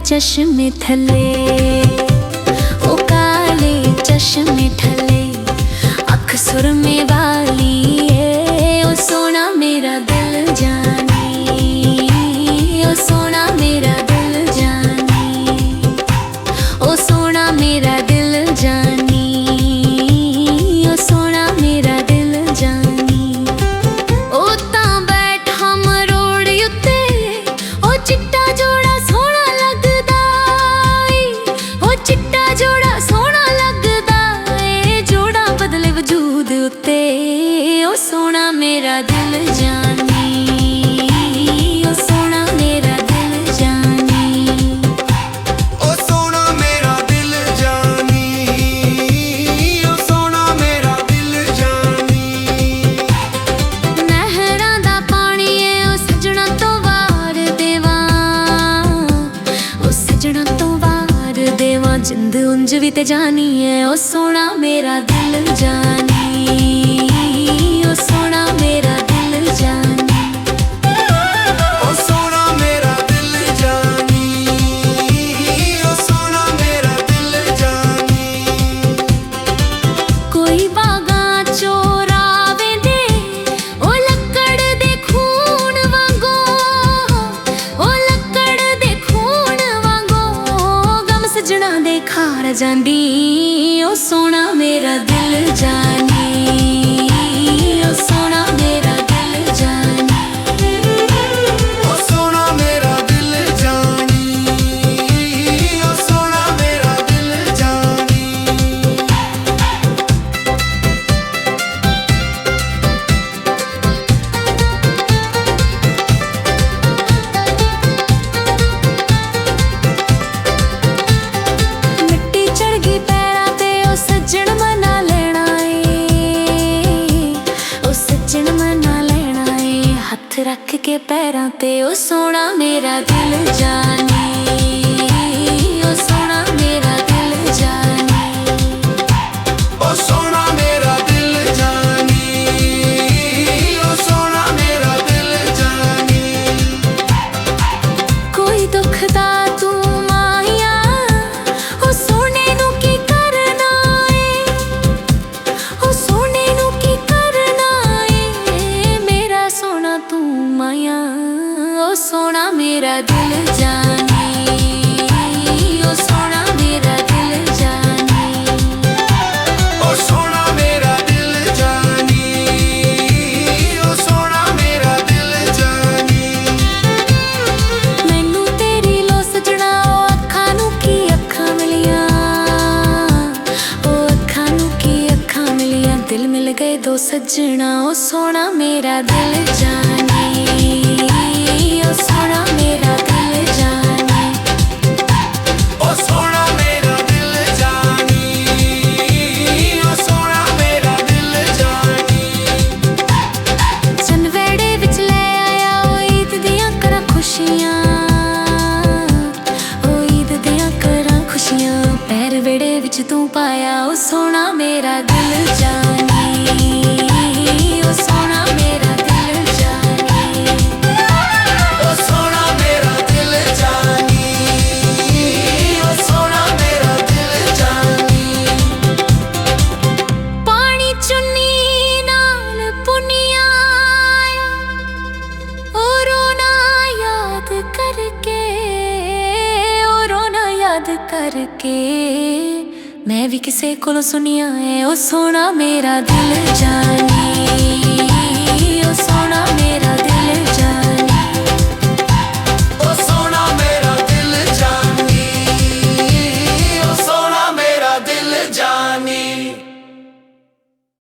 चश्मे थले, ओ काले चश्मे ठले, अख सुरमे वाली है, ओ सोना मेरा दिल जानी, ओ सोना मेरा दिल जानी, ओ सोना मेरा दिल जानी, ओ सोना मेरा दिल जानी। ओ तां बैठा मरोड़ उत्ते, ओ चिट्टा जोड़ा सोहना लगदा ए, ओ चिट्टा जोड़ा सोहना लगदा ए, जोड़ा बदले वजूद उत्ते, ओ सोना मेरा दिल जानी, ओ सोना मेरा दिल जानी, ओ सोना मेरा दिल जानी, ओ सोना मेरा दिल जानी। नहरां दा पानी है, ओ सजना तो वार देवां, ओ सजना तो वार देवां, जिंद उंज भी ते जानी है, ओ सोना मेरा दिल जानी, ओ सोना मेरा दिल जानी, ओ सोना मेरा दिल जानी, ओ सोना मेरा दिल जानी। कोई बागां चोरावे दे, ओ लक्कड़ दे खून वांगो, ओ लक्कड़ दे खून वांगो, गम सजना दे खार जांदी, ओ सोना मेरा दिल जानी, ओ सोना मेरा दिल जानी, ओ सोना मेरा दिल जानी, ओ सोना मेरा दिल जानी। मिट्टी चढ़ गई पैरां ते, ओ सज्जण मना लेना ए, ओ सज्जण मना लेना ए, हत्थ रख के पैरां ते, ओ सोना मेरा दिल जानी, ओ सोना मेरा दिल जानी, ओ सोना मेरा दिल जानी, ओ सोना मेरा दिल जानी। कोई दुख दा तू माहिया, ओ सोने नू की करना ए, ओ सोने नू की करना ए, मेरा सोना तू माया, ओ सोना मेरा दिल जानी, ओ सोना मेरा दिल जानी, ओ सोना मेरा दिल जानी, ओ सोना मेरा दिल जानी। मैनू तेरी लो सजना, ओ अखां नू की अखां मिलियां, ओ अखां नू की अखां मिलियां, दिल मिल गए दो सजना, ओ सोना मेरा दिल जानी, ओ सोना मेरा दिल जानी, ओ सोना मेरा दिल जानी, ओ सोना मेरा दिल जानी। चन वेड़े विच ले आया, ओ ईद दियां करां खुशियां, ओ ईद दियां करां खुशियां, पैर वेड़े विच तू पाया, ओ सोना मेरा दिल जानी, ओ सोना मेरा दिल जानी, ओ सोना मेरा दिल जानी, ओ सोना मेरा दिल जानी। पानी चुन्नी नाल पुनिया, ओ रोना याद करके, ओ रोना याद करके, मैं भी किसे कोलों सुनिया है, ओ सोना मेरा दिल जानी,